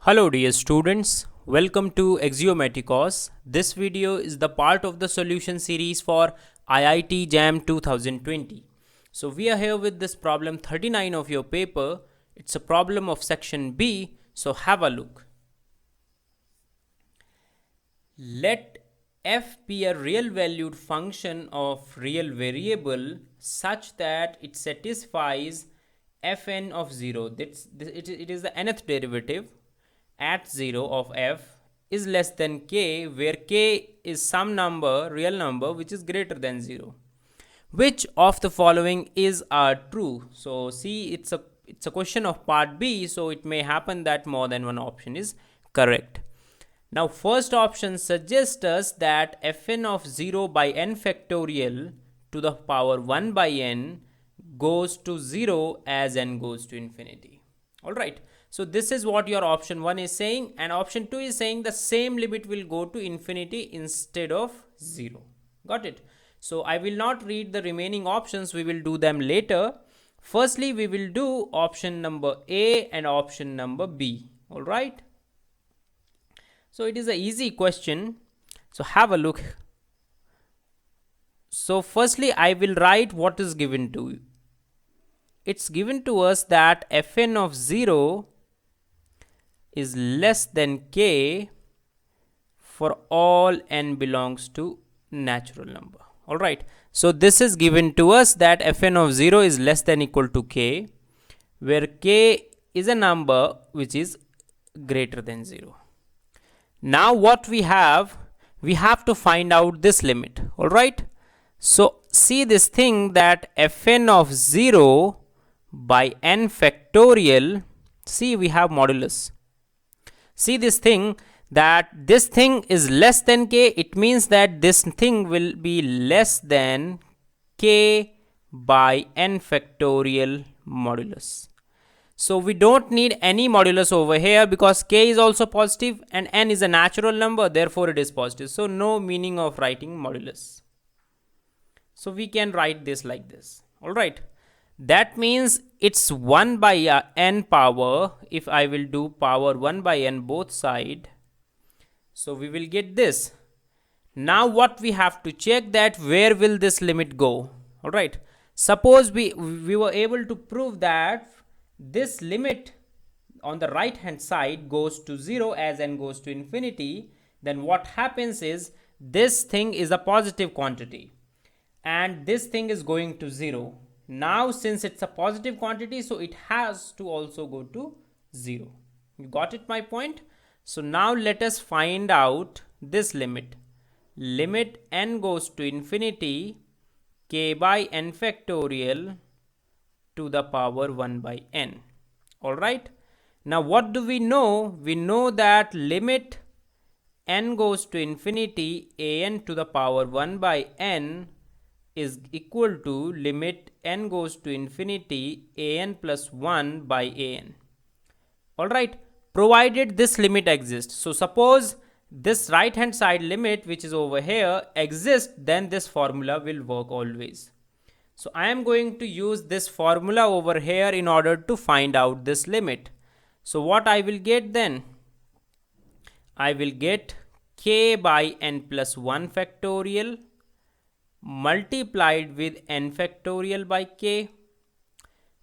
Hello dear students, welcome to Axiomaticos. This video is the part of the solution series for IIT JAM 2020. So we are here with this problem 39 of your paper. It's a problem of section B, so have a look. Let f be a real valued function of real variable such that it satisfies fn of 0. It is the nth derivative at 0 of f is less than k, where k is some number, real number, which is greater than 0. Which of the following is true? So see, it's a question of part B, so it may happen that more than one option is correct. Now first option suggests us that fn of 0 by n factorial to the power 1 by n goes to 0 as n goes to infinity. Alright, so this is what your option 1 is saying, and option 2 is saying the same limit will go to infinity instead of 0. Got it? So I will not read the remaining options, we will do them later. Firstly, we will do option number A and option number B. Alright. So it is an easy question. So have a look. So firstly, I will write what is given to you. It's given to us that fn of 0 is less than k for all n belongs to natural number. Alright. So this is given to us that fn of 0 is less than equal to k, where k is a number which is greater than 0. Now what we have to find out this limit. Alright. So see this thing that fn of 0 by n factorial, see we have modulus. See this thing that this thing is less than k, it means that this thing will be less than k by n factorial modulus. So we don't need any modulus over here because k is also positive and n is a natural number, therefore it is positive. So no meaning of writing modulus. So we can write this like this. Alright. That means it's 1 by n power. If I will do power 1 by n both side, so we will get this. Now what we have to check that where will this limit go. Alright. Suppose we were able to prove that this limit on the right hand side goes to 0 as n goes to infinity, then what happens is this thing is a positive quantity and this thing is going to 0. Now since it's a positive quantity, so it has to also go to 0. You got it, my point? So now let us find out this limit. Limit n goes to infinity k by n factorial to the power 1 by n. Alright. Now what do we know? We know that limit n goes to infinity an to the power 1 by n is equal to limit n goes to infinity an plus 1 by an. Alright. Provided this limit exists. So suppose this right hand side limit which is over here exists, then this formula will work always. So I am going to use this formula over here in order to find out this limit. So what I will get then? I will get k by n plus 1 factorial multiplied with n factorial by k.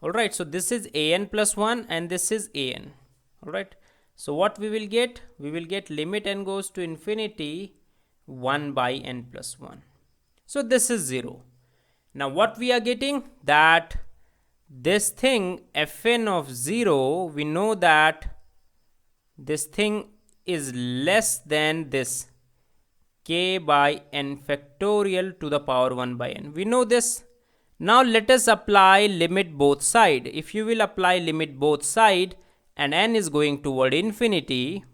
Alright, so this is an plus 1 and this is an. Alright, so what we will get? We will get limit n goes to infinity 1 by n plus 1. So this is 0. Now what we are getting? That this thing fn of 0, we know that this thing is less than this k by n factorial to the power 1 by n. We know this. Now let us apply limit both side. If you will apply limit both side and n is going toward infinity,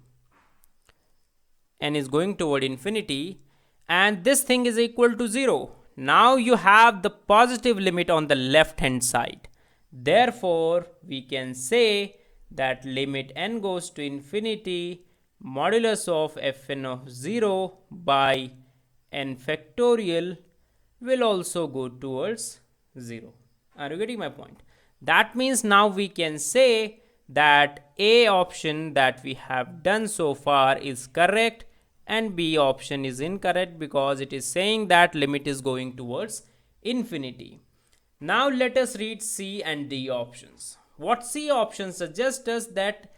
and this thing is equal to 0. Now you have the positive limit on the left hand side. Therefore, we can say that limit n goes to infinity modulus of fn of 0 by n factorial will also go towards 0. Are you getting my point? That means now we can say that A option that we have done so far is correct and B option is incorrect, because it is saying that limit is going towards infinity. Now let us read C and D options. What C option suggests us that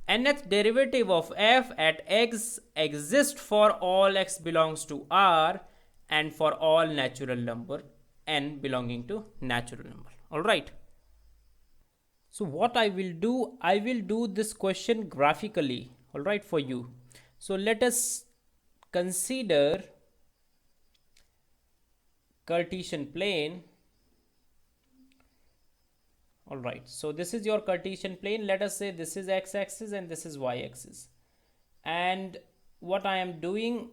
nth derivative of f at x exists for all x belongs to R and for all natural number n belonging to natural number. Alright. So what I will do this question graphically, alright, for you. So let us consider Cartesian plane. Alright, so this is your Cartesian plane. Let us say this is x-axis and this is y-axis. And what I am doing,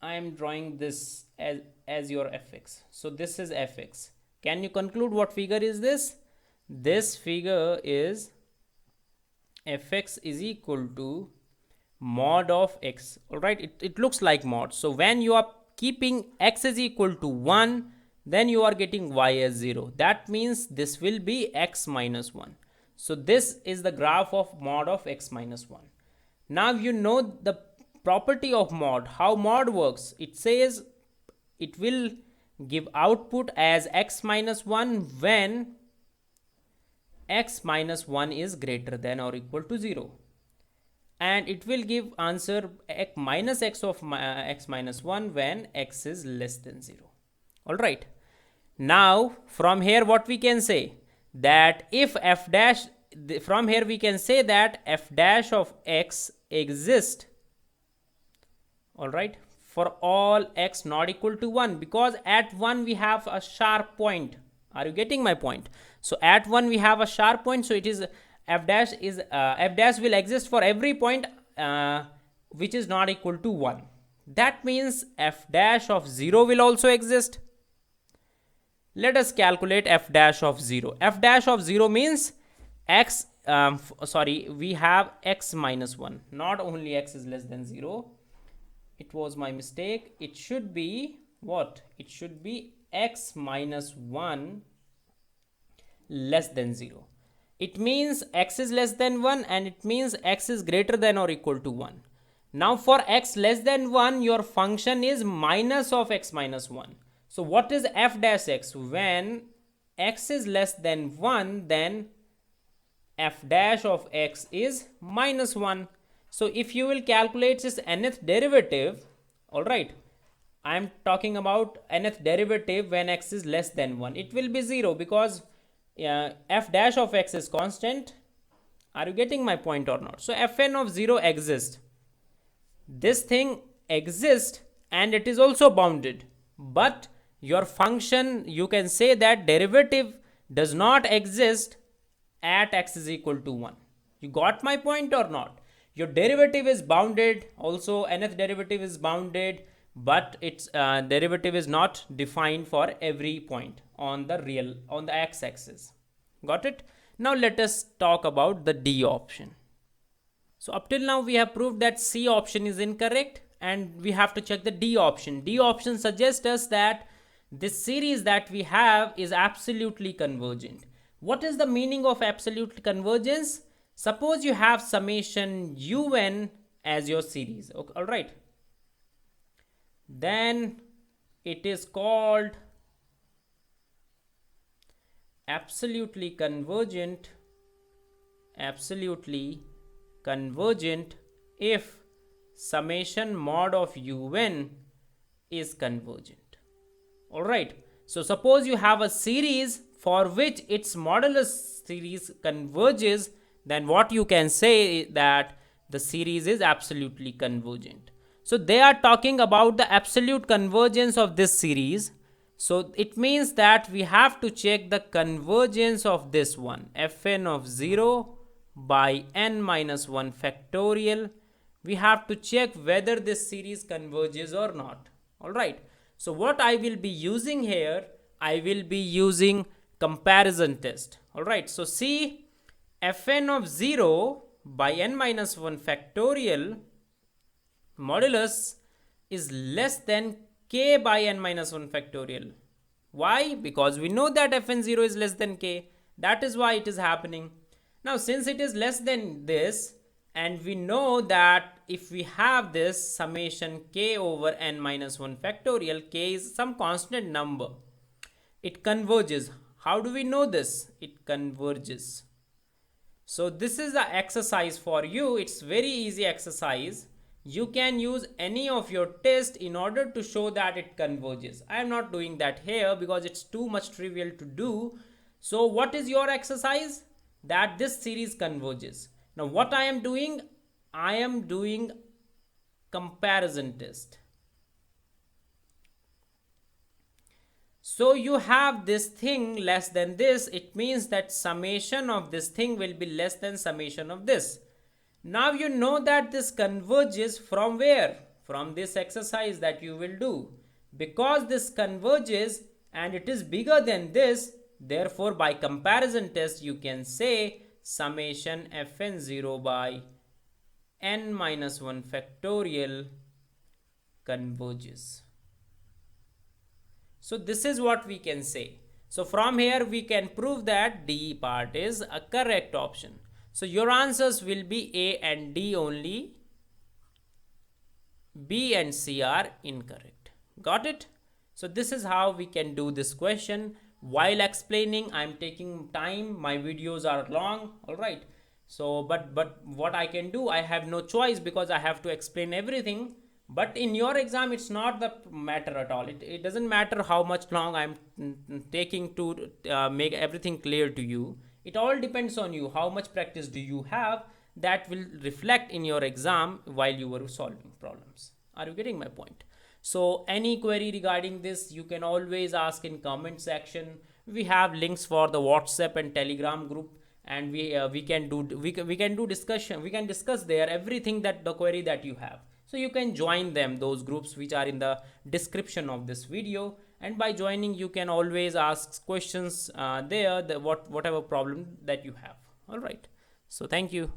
I am drawing this as your fx. So this is fx. Can you conclude what figure is this? This figure is fx is equal to mod of x. Alright, it looks like mod. So when you are keeping x is equal to 1, then you are getting y as 0. That means this will be x minus 1. So this is the graph of mod of x minus 1. Now you know the property of mod, how mod works. It says it will give output as x minus 1 when x minus 1 is greater than or equal to 0. And it will give answer minus x of x minus 1 when x is less than 0. Alright. Now from here what we can say, that if f dash, from here we can say that f dash of x exists, alright, for all x not equal to 1, because at 1 we have a sharp point. Are you getting my point? So at 1 we have a sharp point, so it is f dash will exist for every point which is not equal to 1. That means f dash of 0 will also exist. Let us calculate f dash of 0. F dash of 0 means x, we have x minus 1. Not only x is less than 0. It was my mistake. It should be what? It should be x minus 1 less than 0. It means x is less than 1 and it means x is greater than or equal to 1. Now for x less than 1, your function is minus of x minus 1. So what is f dash x? When x is less than 1, then f dash of x is minus 1. So if you will calculate this nth derivative, alright, I am talking about nth derivative when x is less than 1. It will be 0 because f dash of x is constant. Are you getting my point or not? So fn of 0 exists. This thing exists and it is also bounded. But your function, you can say that derivative does not exist at x is equal to 1. You got my point or not? Your derivative is bounded, also nth derivative is bounded, but its derivative is not defined for every point on the x-axis. Got it? Now let us talk about the D option. So up till now we have proved that C option is incorrect and we have to check the D option. D option suggests us that this series that we have is absolutely convergent. What is the meaning of absolute convergence? Suppose you have summation un as your series. Okay, all right. Then it is called absolutely convergent if summation mod of un is convergent. All right. So suppose you have a series for which its modulus series converges, then what you can say is that the series is absolutely convergent. So they are talking about the absolute convergence of this series. So it means that we have to check the convergence of this one, fn of 0 by n minus 1 factorial. We have to check whether this series converges or not. All right. So what I will be using here, I will be using comparison test. All right. So see, fn of 0 by n minus 1 factorial modulus is less than k by n minus 1 factorial. Why? Because we know that fn0 is less than k. That is why it is happening. Now since it is less than this, and we know that if we have this summation k over n minus 1 factorial, k is some constant number, it converges. How do we know this? It converges. So this is the exercise for you. It's very easy exercise. You can use any of your test in order to show that it converges. I am not doing that here because it's too much trivial to do. So what is your exercise? That this series converges. Now what I am doing comparison test. So you have this thing less than this, it means that summation of this thing will be less than summation of this. Now you know that this converges from where? From this exercise that you will do. Because this converges and it is bigger than this, therefore by comparison test you can say summation fn0 by n minus 1 factorial converges. So this is what we can say. So from here we can prove that D part is a correct option. So your answers will be A and D only. B and C are incorrect. Got it? So this is how we can do this question. While explaining, I'm taking time. My videos are long. All right. So but what I can do, I have no choice because I have to explain everything. But in your exam, it's not the matter at all. It doesn't matter how much long I'm taking to make everything clear to you. It all depends on you. How much practice do you have? That will reflect in your exam while you were solving problems. Are you getting my point? So any query regarding this, you can always ask in comment section. We have links for the WhatsApp and Telegram group, and we can do discussion. We can discuss there everything that the query that you have. So you can join them, those groups which are in the description of this video, and by joining you can always ask questions there, whatever problem that you have. All right. So thank you.